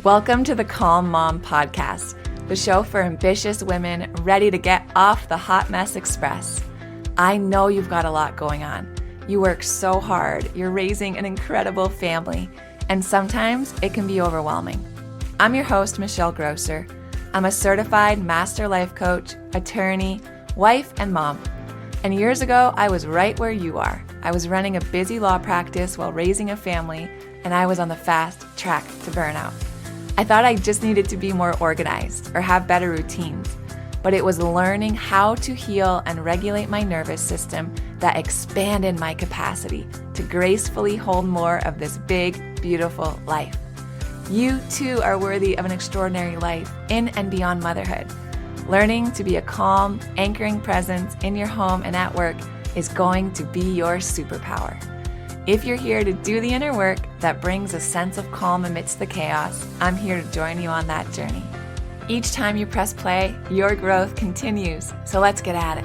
Welcome to the Calm Mom Podcast, the show for ambitious women ready to get off the hot mess express. I know you've got a lot going on. You work so hard, you're raising an incredible family, and sometimes it can be overwhelming. I'm your host, Michelle Grosser. I'm a certified master life coach, attorney, wife, and mom. And years ago, I was right where you are. I was running a busy law practice while raising a family, and I was on the fast track to burnout. I thought I just needed to be more organized or have better routines, but it was learning how to heal and regulate my nervous system that expanded my capacity to gracefully hold more of this big, beautiful life. You too are worthy of an extraordinary life in and beyond motherhood. Learning to be a calm, anchoring presence in your home and at work is going to be your superpower. If you're here to do the inner work that brings a sense of calm amidst the chaos, I'm here to join you on that journey. Each time you press play, your growth continues. So let's get at it.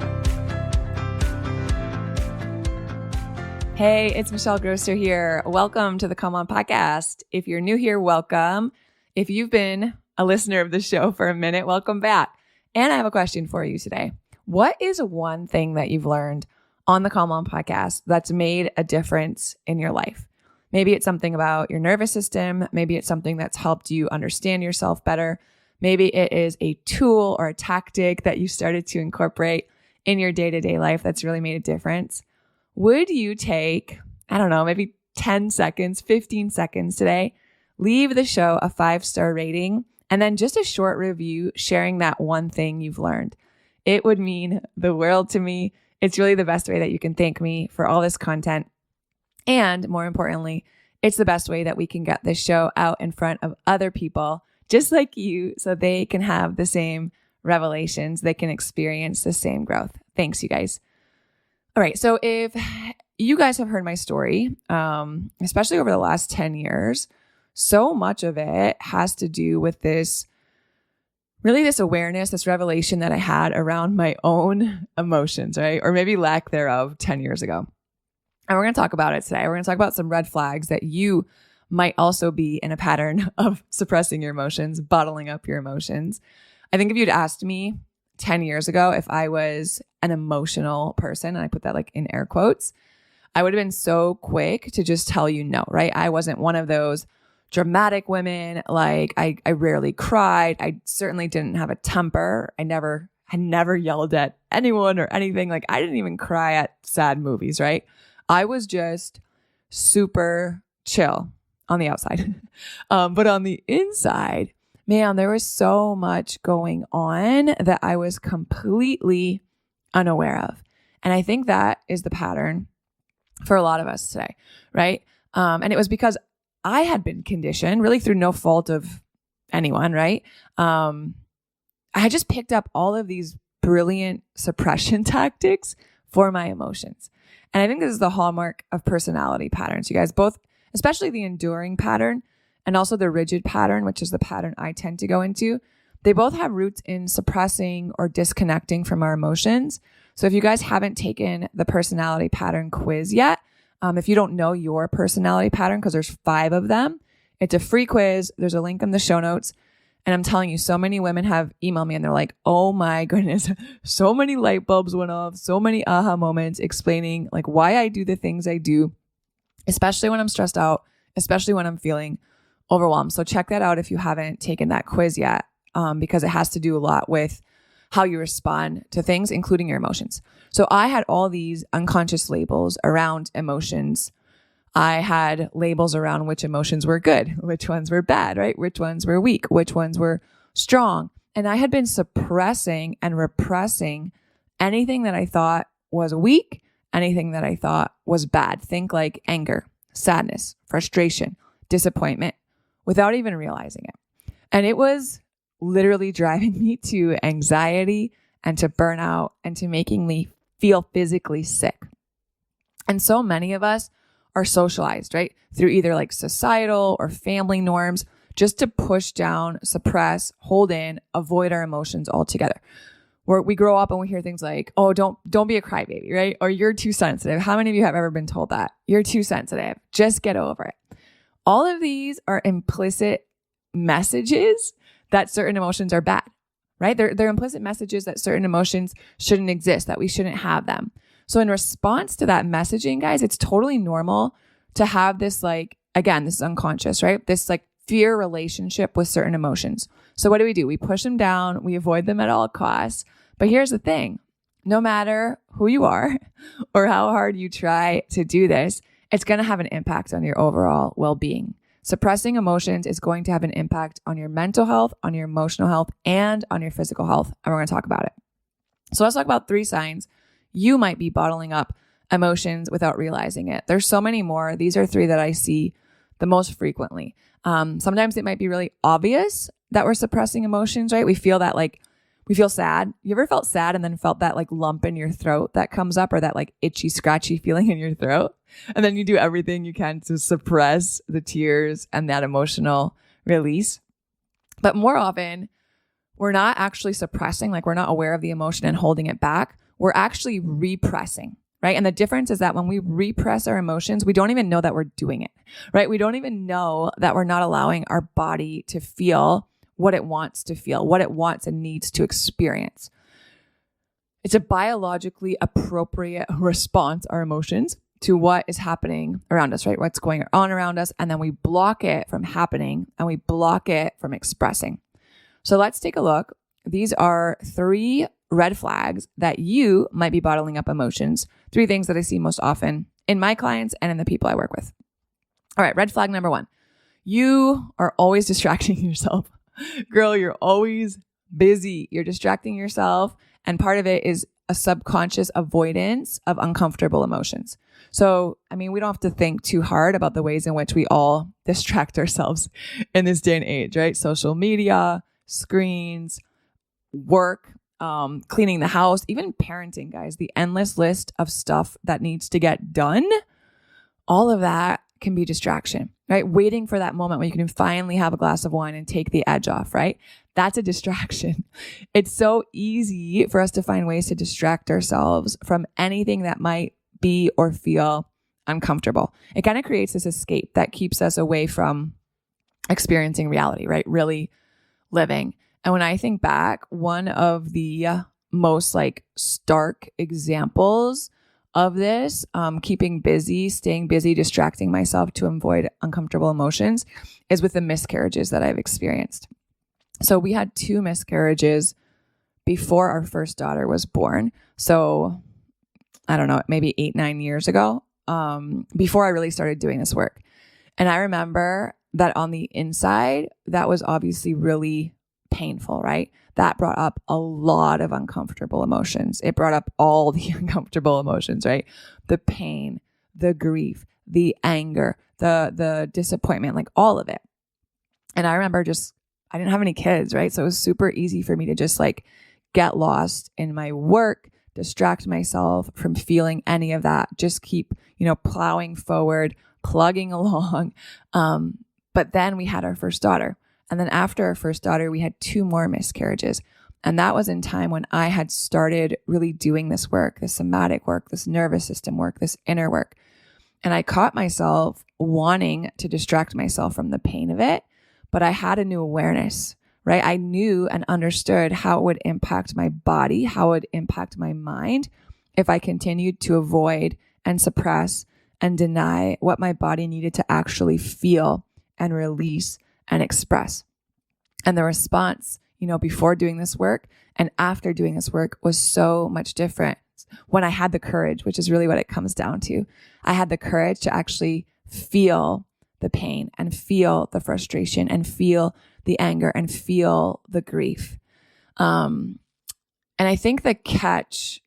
Hey, it's Michelle Grosser here. Welcome to the Calm Mom Podcast. If you're new here, welcome. If you've been a listener of the show for a minute, welcome back. And I have a question for you today. What is one thing that you've learned on the Calm Mom Podcast that's made a difference in your life? Maybe it's something about your nervous system. Maybe it's something that's helped you understand yourself better. Maybe it is a tool or a tactic that you started to incorporate in your day-to-day life that's really made a difference. Would you take, maybe 10 seconds, 15 seconds today, leave the show a 5-star rating, and then just a short review sharing that one thing you've learned? It would mean the world to me. It's really the best way that you can thank me for all this content. And more importantly, it's the best way that we can get this show out in front of other people just like you so they can have the same revelations. They can experience the same growth. Thanks, you guys. All right. So if you guys have heard my story, especially over the last 10 years, so much of it has to do with this awareness, this revelation that I had around my own emotions, right? Or maybe lack thereof 10 years ago. And we're going to talk about it today. We're going to talk about some red flags that you might also be in a pattern of suppressing your emotions, bottling up your emotions. I think if you'd asked me 10 years ago if I was an emotional person, and I put that like in air quotes, I would have been so quick to just tell you no, right? I wasn't one of those dramatic women. Like I rarely cried. I certainly didn't have a temper. I never yelled at anyone or anything. Like I didn't even cry at sad movies, right? I was just super chill on the outside. But on the inside, man, there was so much going on that I was completely unaware of. And I think that is the pattern for a lot of us today, right? And it was because I had been conditioned really through no fault of anyone, right? I had just picked up all of these brilliant suppression tactics for my emotions. And I think this is the hallmark of personality patterns, you guys, both, especially the enduring pattern and also the rigid pattern, which is the pattern I tend to go into. They both have roots in suppressing or disconnecting from our emotions. So if you guys haven't taken the personality pattern quiz yet, if you don't know your personality pattern, because there's 5 of them, it's a free quiz. There's a link in the show notes. And I'm telling you, so many women have emailed me and they're like, oh my goodness, so many light bulbs went off, so many aha moments explaining like why I do the things I do, especially when I'm stressed out, especially when I'm feeling overwhelmed. So check that out if you haven't taken that quiz yet, because it has to do a lot with how you respond to things, including your emotions. So I had all these unconscious labels around emotions. I had labels around which emotions were good, which ones were bad, right? Which ones were weak, which ones were strong. And I had been suppressing and repressing anything that I thought was weak, anything that I thought was bad. Think like anger, sadness, frustration, disappointment, without even realizing it. And it was literally driving me to anxiety and to burnout and to making me feel physically sick. And so many of us are socialized, right? Through either like societal or family norms, just to push down, suppress, hold in, avoid our emotions altogether. Where we grow up and we hear things like, oh, don't be a crybaby, right? Or you're too sensitive. How many of you have ever been told that? You're too sensitive. Just get over it. All of these are implicit messages that certain emotions are bad, right? They're implicit messages that certain emotions shouldn't exist, that we shouldn't have them. So in response to that messaging, guys, it's totally normal to have this, like, again, this is unconscious, right? This like fear relationship with certain emotions. So what do? We push them down. We avoid them at all costs. But here's the thing. No matter who you are or how hard you try to do this, it's going to have an impact on your overall well-being. Suppressing emotions is going to have an impact on your mental health, on your emotional health, and on your physical health. And we're going to talk about it. So let's talk about 3 signs you might be bottling up emotions without realizing it. There's so many more. These are 3 that I see the most frequently. Sometimes it might be really obvious that we're suppressing emotions, right? We feel that, like, we feel sad. You ever felt sad and then felt that like lump in your throat that comes up, or that like itchy, scratchy feeling in your throat? And then you do everything you can to suppress the tears and that emotional release. But more often, we're not actually suppressing, like we're not aware of the emotion and holding it back. We're actually repressing, right? And the difference is that when we repress our emotions, we don't even know that we're doing it, right? We don't even know that we're not allowing our body to feel what it wants to feel, what it wants and needs to experience. It's a biologically appropriate response, our emotions, to what is happening around us, right? What's going on around us. And then we block it from happening and we block it from expressing. So let's take a look. These are 3 red flags that you might be bottling up emotions. 3 things that I see most often in my clients and in the people I work with. All right, red flag number 1. You are always distracting yourself. Girl, you're always busy. You're distracting yourself. And part of it is a subconscious avoidance of uncomfortable emotions. So, I mean, we don't have to think too hard about the ways in which we all distract ourselves in this day and age, right? Social media, screens, work, cleaning the house, even parenting, guys, the endless list of stuff that needs to get done. All of that can be distraction, right? Waiting for that moment when you can finally have a glass of wine and take the edge off, right? That's a distraction. It's so easy for us to find ways to distract ourselves from anything that might be or feel uncomfortable. It kind of creates this escape that keeps us away from experiencing reality, right? Really living. And when I think back, one of the most like stark examples of this, keeping busy, staying busy, distracting myself to avoid uncomfortable emotions, is with the miscarriages that I've experienced. So we had 2 miscarriages before our first daughter was born. So I don't know, maybe 8-9 years ago, before I really started doing this work. And I remember that on the inside, that was obviously really painful, right? That brought up a lot of uncomfortable emotions. It brought up all the uncomfortable emotions, right? The pain, the grief, the anger, the disappointment, like all of it. And I remember I didn't have any kids, right? So it was super easy for me to just like get lost in my work, distract myself from feeling any of that, just keep, plowing forward, plugging along. But then we had our first daughter. And then after our first daughter, we had 2 more miscarriages. And that was in time when I had started really doing this work, this somatic work, this nervous system work, this inner work. And I caught myself wanting to distract myself from the pain of it, but I had a new awareness, right? I knew and understood how it would impact my body, how it would impact my mind if I continued to avoid and suppress and deny what my body needed to actually feel and release and express. And the response, before doing this work and after doing this work was so much different when I had the courage, which is really what it comes down to. I had the courage to actually feel the pain and feel the frustration and feel the anger and feel the grief. And I think the catch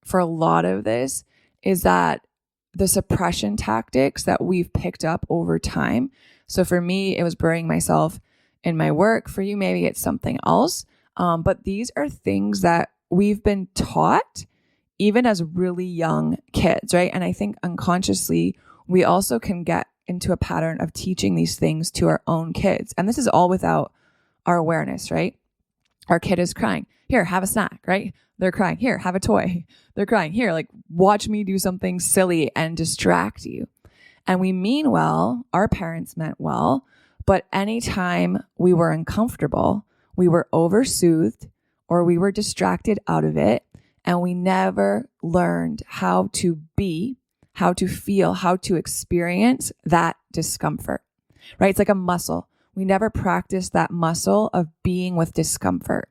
for a lot of this is that the suppression tactics that we've picked up over time. So for me, it was burying myself in my work. For you, maybe it's something else. But these are things that we've been taught even as really young kids, right? And I think unconsciously, we also can get into a pattern of teaching these things to our own kids. And this is all without our awareness, right? Our kid is crying. Here, have a snack, right? They're crying. Here, have a toy. They're crying. Here, like watch me do something silly and distract you. And we mean well, our parents meant well, But anytime we were uncomfortable, we were oversoothed or we were distracted out of it. And we never learned how to be, how to feel, how to experience that discomfort, right? It's like a muscle. We never practiced that muscle of being with discomfort.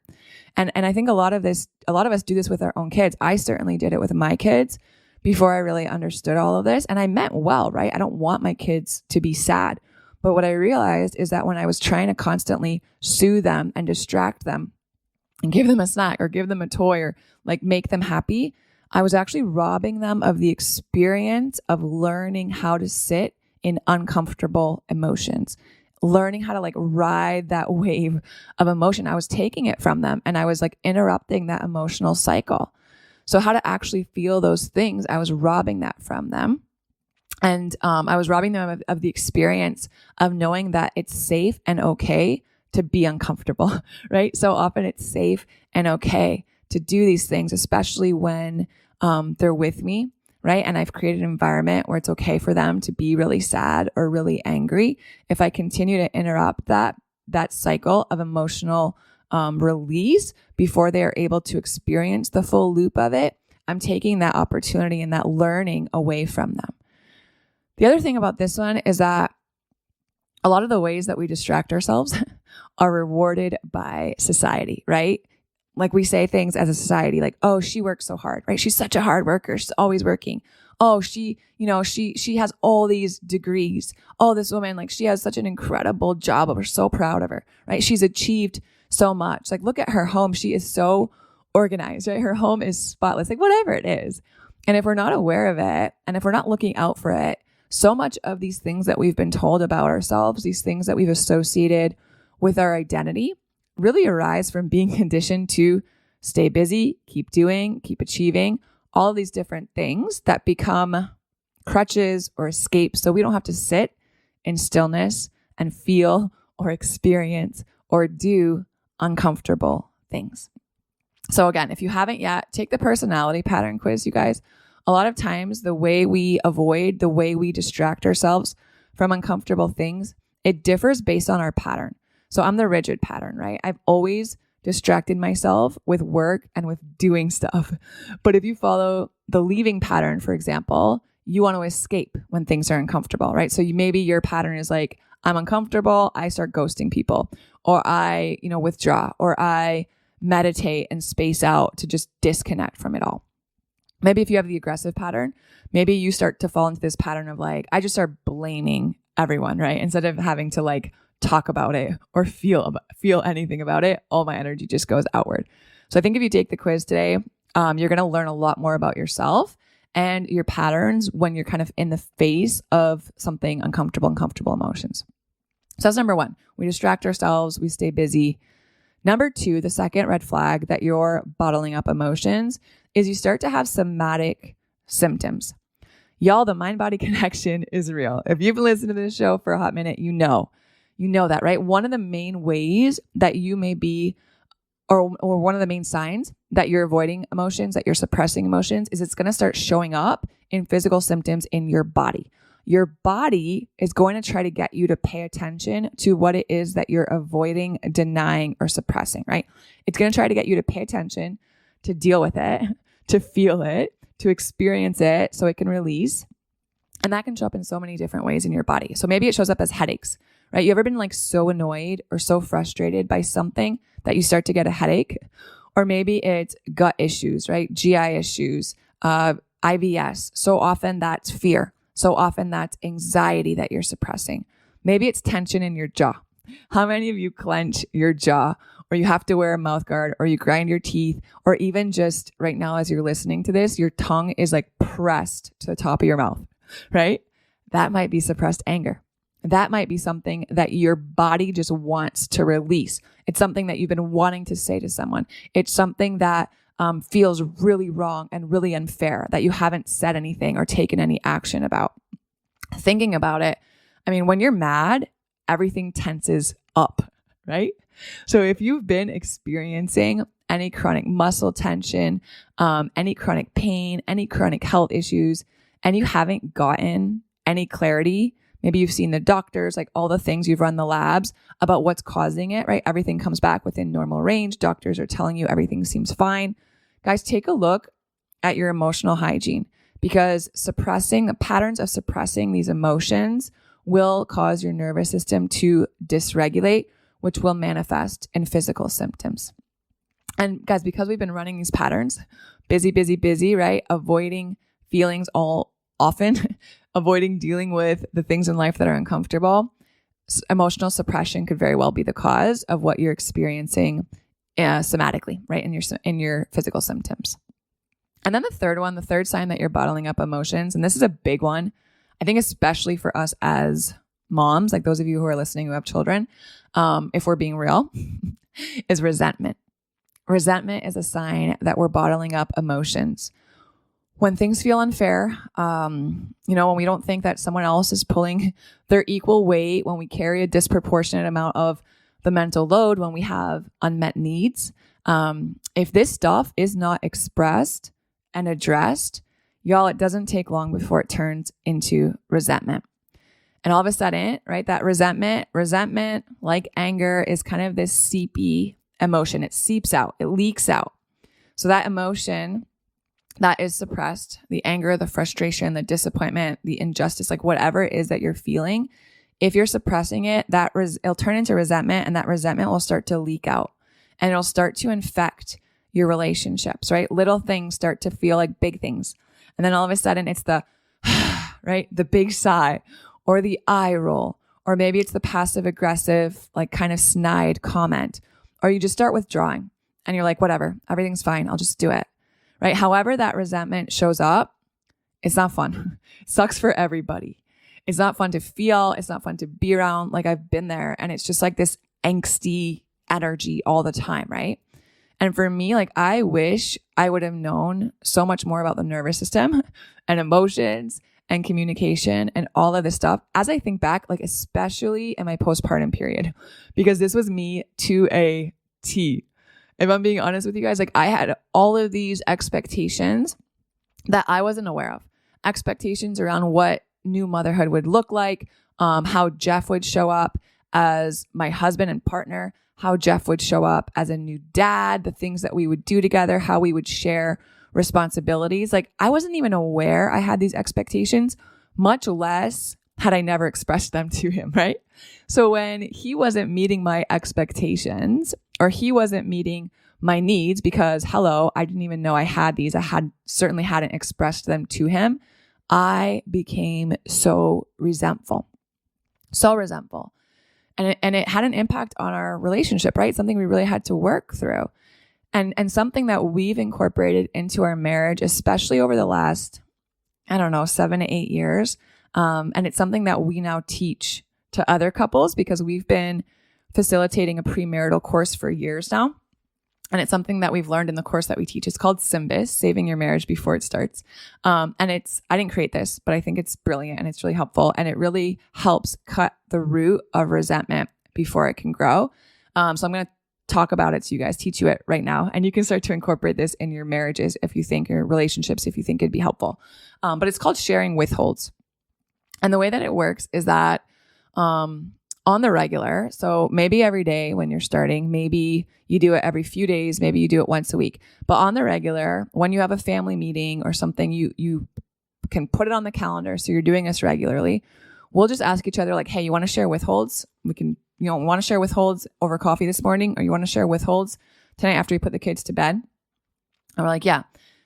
And I think a lot of us do this with our own kids. I certainly did it with my kids before I really understood all of this. And I meant well, right? I don't want my kids to be sad. But what I realized is that when I was trying to constantly soothe them and distract them and give them a snack or give them a toy or like make them happy, I was actually robbing them of the experience of learning how to sit in uncomfortable emotions, learning how to like ride that wave of emotion. I was taking it from them and I was like interrupting that emotional cycle. So how to actually feel those things, I was robbing that from them. And I was robbing them of the experience of knowing that it's safe and okay to be uncomfortable, right? So often it's safe and okay to do these things, especially when they're with me, right? And I've created an environment where it's okay for them to be really sad or really angry. If I continue to interrupt that cycle of emotional release before they are able to experience the full loop of it, I'm taking that opportunity and that learning away from them. The other thing about this one is that a lot of the ways that we distract ourselves are rewarded by society, right? Like we say things as a society like, oh, she works so hard, right? She's such a hard worker. She's always working. Oh, she has all these degrees. Oh, this woman, like she has such an incredible job. We're so proud of her, right? She's achieved so much. Like look at her home. She is so organized, right? Her home is spotless, like whatever it is. And if we're not aware of it and if we're not looking out for it, so much of these things that we've been told about ourselves, these things that we've associated with our identity, really arise from being conditioned to stay busy, keep doing, keep achieving, all of these different things that become crutches or escapes so we don't have to sit in stillness and feel or experience or do uncomfortable things. So again, if you haven't yet, take the personality pattern quiz, you guys. A lot of times the way we avoid, the way we distract ourselves from uncomfortable things, it differs based on our pattern. So I'm the rigid pattern, right? I've always distracted myself with work and with doing stuff. But if you follow the leaving pattern, for example, you want to escape when things are uncomfortable, right? So maybe your pattern is like, I'm uncomfortable, I start ghosting people, or I, withdraw, or I meditate and space out to just disconnect from it all. Maybe if you have the aggressive pattern, maybe you start to fall into this pattern of like, I just start blaming everyone, right? Instead of having to like talk about it or feel anything about it, all my energy just goes outward. So I think if you take the quiz today, you're going to learn a lot more about yourself and your patterns when you're kind of in the face of something uncomfortable emotions. So that's number one. We distract ourselves. We stay busy. Number two, the second red flag that you're bottling up emotions is you start to have somatic symptoms. Y'all, the mind-body connection is real. If you've listened to this show for a hot minute, you know that, right? One of the main ways that you may be, or one of the main signs that you're avoiding emotions, that you're suppressing emotions, is it's going to start showing up in physical symptoms in your body. Your body is going to try to get you to pay attention to what it is that you're avoiding, denying, or suppressing, right? It's going to try to get you to pay attention, to deal with it, to feel it, to experience it so it can release. And that can show up in so many different ways in your body. So maybe it shows up as headaches, right? You ever been like so annoyed or so frustrated by something that you start to get a headache? Or maybe it's gut issues, right? GI issues, IBS. So often that's fear. So often that's anxiety that you're suppressing. Maybe it's tension in your jaw. How many of you clench your jaw, or you have to wear a mouth guard, or you grind your teeth, or even just right now as you're listening to this, your tongue is like pressed to the top of your mouth, right? That might be suppressed anger. That might be something that your body just wants to release. It's something that you've been wanting to say to someone. It's something that feels really wrong and really unfair that you haven't said anything or taken any action about. Thinking about it, I mean, when you're mad, everything tenses up, right? So if you've been experiencing any chronic muscle tension, any chronic pain, any chronic health issues, and you haven't gotten any clarity, Maybe you've seen the doctors, like all the things you've run the labs about what's causing it, right? Everything comes back within normal range. Doctors are telling you everything seems fine. Guys, take a look at your emotional hygiene, because suppressing the patterns of suppressing these emotions will cause your nervous system to dysregulate, which will manifest in physical symptoms. And guys, because we've been running these patterns, busy, right? Avoiding feelings all often, avoiding dealing with the things in life that are uncomfortable, emotional suppression could very well be the cause of what you're experiencing somatically, right? In your physical symptoms. And then the third sign that you're bottling up emotions, and this is a big one, I think especially for us as moms, like those of you who are listening who have children, if we're being real, is resentment. Resentment is a sign that we're bottling up emotions. When things feel unfair, when we don't think that someone else is pulling their equal weight, when we carry a disproportionate amount of the mental load, when we have unmet needs, if this stuff is not expressed and addressed, y'all, it doesn't take long before it turns into resentment. And all of a sudden, right, that resentment, like anger, is kind of this seepy emotion. It seeps out, it leaks out. So that emotion that is suppressed, the anger, the frustration, the disappointment, the injustice, like whatever it is that you're feeling, if you're suppressing it, it'll turn into resentment, and that resentment will start to leak out, and it'll start to infect your relationships, right? Little things start to feel like big things. And then all of a sudden it's the, right? The big sigh or the eye roll, or maybe it's the passive aggressive, like kind of snide comment, or you just start withdrawing and you're like, whatever, everything's fine. I'll just do it, right? However that resentment shows up, it's not fun. It sucks for everybody. It's not fun to feel. It's not fun to be around. Like I've been there, and it's just like this angsty energy all the time, right? And for me, like I wish I would have known so much more about the nervous system and emotions and communication and all of this stuff as I think back, like especially in my postpartum period, because this was me to a T. If I'm being honest with you guys, like I had all of these expectations that I wasn't aware of. Expectations around what new motherhood would look like, how Jeff would show up as my husband and partner, how Jeff would show up as a new dad, the things that we would do together, how we would share responsibilities. Like I wasn't even aware I had these expectations, much less had I never expressed them to him, right? So when he wasn't meeting my expectations, or he wasn't meeting my needs, because hello, I didn't even know I had these. Certainly hadn't expressed them to him. I became so resentful. And it had an impact on our relationship, right? Something we really had to work through. And something that we've incorporated into our marriage, especially over the last, 7 to 8 years. And it's something that we now teach to other couples, because we've been facilitating a premarital course for years now. And it's something that we've learned in the course that we teach. It's called SYMBIS, Saving Your Marriage Before It Starts. And I didn't create this, but I think it's brilliant and it's really helpful. And it really helps cut the root of resentment before it can grow. So I'm going to talk about it to you guys, teach you it right now. And you can start to incorporate this in your marriages if you think, your relationships, if you think it'd be helpful. But it's called sharing withholds. And the way that it works is that on the regular, so maybe every day when you're starting, maybe you do it every few days, maybe you do it once a week. But on the regular, when you have a family meeting or something, you can put it on the calendar. So you're doing this regularly. We'll just ask each other like, hey, you want to share withholds? We can, want to share withholds over coffee this morning, or you want to share withholds tonight after you put the kids to bed? And we're like, yeah.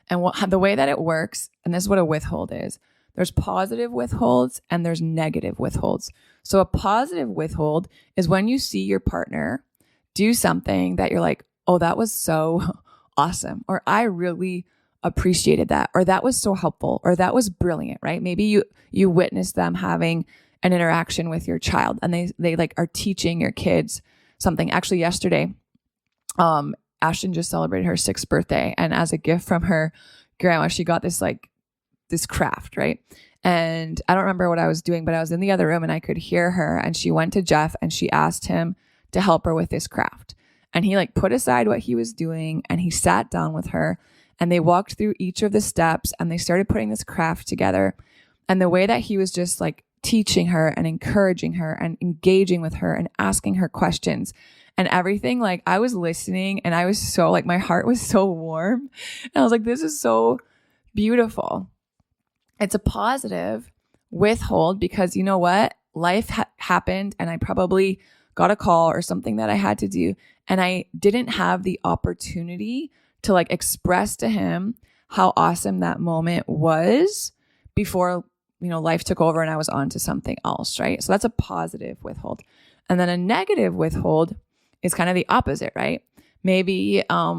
And the way that it works, and this is what a withhold is, there's positive withholds and there's negative withholds. So a positive withhold is when you see your partner do something that you're like, oh, that was so awesome, or I really appreciated that, or that was so helpful, or that was brilliant, right? Maybe you witness them having an interaction with your child, and they like are teaching your kids something. Actually, yesterday, Ashton just celebrated her 6th birthday, and as a gift from her grandma, she got this craft, right? And I don't remember what I was doing, but I was in the other room and I could hear her, and she went to Jeff and she asked him to help her with this craft. And he put aside what he was doing and he sat down with her, and they walked through each of the steps and they started putting this craft together. And the way that he was just teaching her and encouraging her and engaging with her and asking her questions and everything. Like I was listening and I was so like, my heart was so warm. And I was like, this is so beautiful. It's a positive withhold because you know what? Life happened and I probably got a call or something that I had to do. And I didn't have the opportunity to like express to him how awesome that moment was before, life took over and I was on to something else, right? So that's a positive withhold. And then a negative withhold is kind of the opposite, right? Maybe, I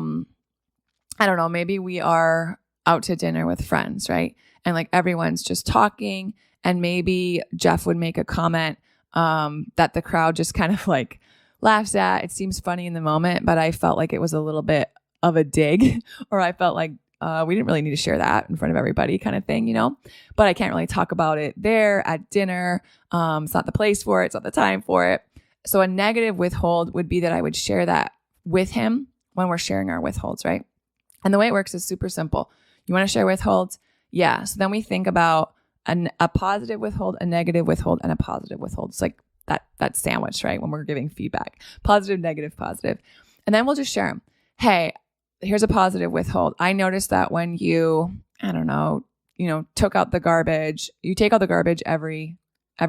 don't know, maybe we are out to dinner with friends, right? And like everyone's just talking and maybe Jeff would make a comment that the crowd just kind of like laughs at. It seems funny in the moment, but I felt like it was a little bit of a dig, or I felt like we didn't really need to share that in front of everybody kind of thing, but I can't really talk about it there at dinner. It's not the place for it. It's not the time for it. So a negative withhold would be that I would share that with him when we're sharing our withholds, right? And the way it works is super simple. You want to share withholds? Yeah. So then we think about a positive withhold, a negative withhold, and a positive withhold. It's like that sandwich, right? When we're giving feedback, positive, negative, positive. And then we'll just share them. Hey, here's a positive withhold. I noticed that when you, I don't know, took out the garbage, you take out the garbage every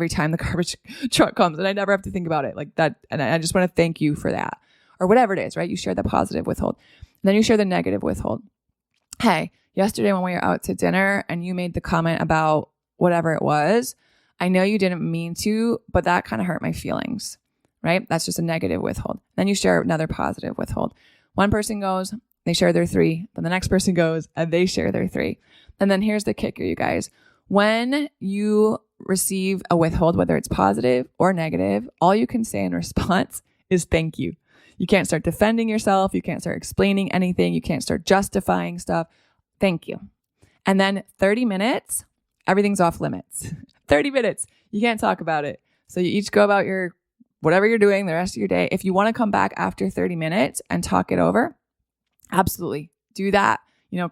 time the garbage truck comes and I never have to think about it like that. And I just want to thank you for that or whatever it is, right? You share the positive withhold. And then you share the negative withhold. Hey, yesterday when we were out to dinner and you made the comment about whatever it was, I know you didn't mean to, but that kind of hurt my feelings, right? That's just a negative withhold. Then you share another positive withhold. One person goes, they share their 3. Then the next person goes and they share their 3. And then here's the kicker, you guys. When you receive a withhold, whether it's positive or negative, all you can say in response is thank you. You can't start defending yourself. You can't start explaining anything. You can't start justifying stuff. Thank you. And then 30 minutes, everything's off limits. 30 minutes, you can't talk about it. So you each go about your whatever you're doing the rest of your day. If you want to come back after 30 minutes and talk it over, absolutely do that.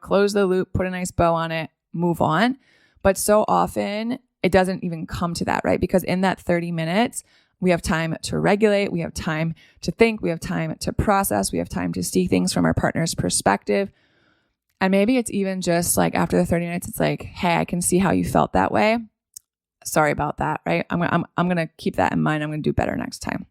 Close the loop, put a nice bow on it, move on. But so often it doesn't even come to that, right? Because in that 30 minutes, we have time to regulate. We have time to think. We have time to process. We have time to see things from our partner's perspective. And maybe it's even just like after the 30 minutes, it's like, hey, I can see how you felt that way. Sorry about that, right? I'm going to keep that in mind. I'm going to do better next time.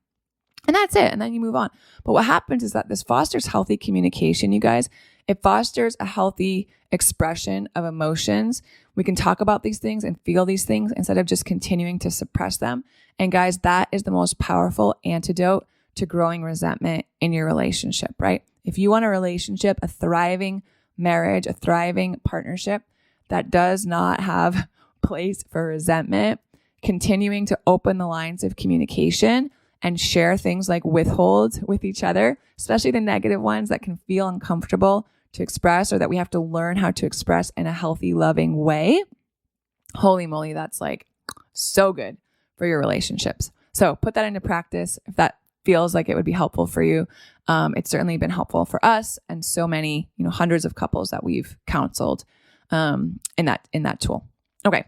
And that's it. And then you move on. But what happens is that this fosters healthy communication, you guys. It fosters a healthy expression of emotions. We can talk about these things and feel these things instead of just continuing to suppress them. And guys, that is the most powerful antidote to growing resentment in your relationship, right? If you want a relationship, a thriving marriage, a thriving partnership that does not have place for resentment, continuing to open the lines of communication and share things like withholds with each other, especially the negative ones that can feel uncomfortable to express or that we have to learn how to express in a healthy, loving way. Holy moly, that's like so good for your relationships. So put that into practice if that feels like it would be helpful for you. It's certainly been helpful for us and so many, hundreds of couples that we've counseled in that tool. Okay,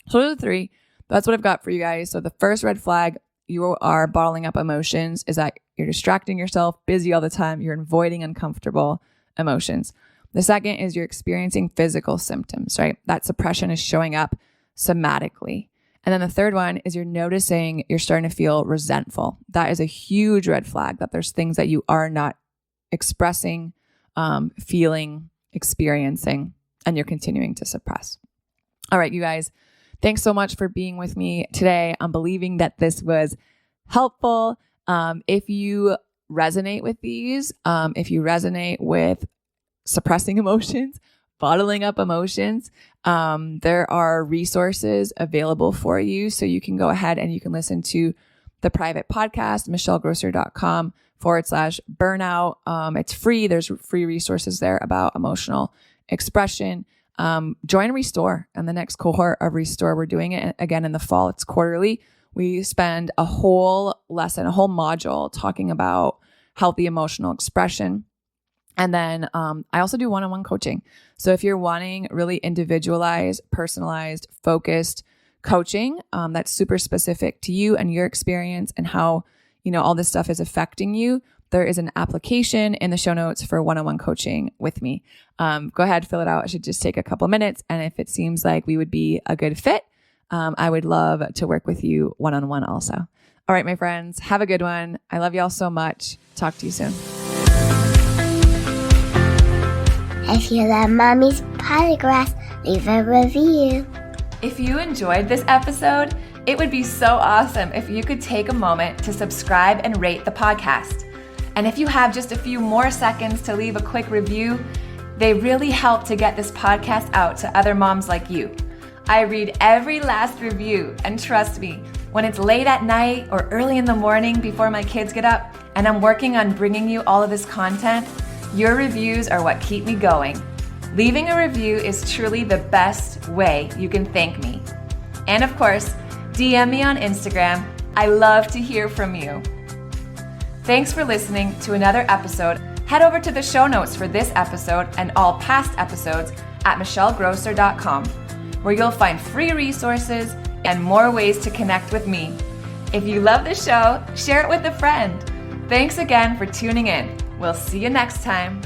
so those are the 3. That's what I've got for you guys. So the first red flag, you are bottling up emotions, is that you're distracting yourself, busy all the time. You're avoiding uncomfortable emotions. The second is you're experiencing physical symptoms, right? That suppression is showing up somatically. And then the third one is you're noticing you're starting to feel resentful. That is a huge red flag that there's things that you are not expressing, feeling, experiencing, and you're continuing to suppress. All right, you guys, thanks so much for being with me today. I'm believing that this was helpful. If you resonate with these, if you resonate with suppressing emotions, bottling up emotions, there are resources available for you. So you can go ahead and you can listen to the private podcast, michellegrosser.com/burnout. It's free. There's free resources there about emotional expression. Join Restore and the next cohort of Restore. We're doing it again in the fall. It's quarterly. We spend a whole lesson, a whole module talking about healthy emotional expression. And then I also do one-on-one coaching. So if you're wanting really individualized, personalized, focused coaching that's super specific to you and your experience and how, all this stuff is affecting you, there is an application in the show notes for one-on-one coaching with me. Go ahead, fill it out. It should just take a couple minutes. And if it seems like we would be a good fit, I would love to work with you one-on-one also. All right, my friends, have a good one. I love y'all so much. Talk to you soon. If you love Mommy's Podcast, leave a review. If you enjoyed this episode, it would be so awesome if you could take a moment to subscribe and rate the podcast. And if you have just a few more seconds to leave a quick review, they really help to get this podcast out to other moms like you. I read every last review, and trust me, when it's late at night or early in the morning before my kids get up and I'm working on bringing you all of this content, your reviews are what keep me going. Leaving a review is truly the best way you can thank me. And of course, DM me on Instagram. I love to hear from you. Thanks for listening to another episode. Head over to the show notes for this episode and all past episodes at michellegrosser.com, where you'll find free resources and more ways to connect with me. If you love the show, share it with a friend. Thanks again for tuning in. We'll see you next time.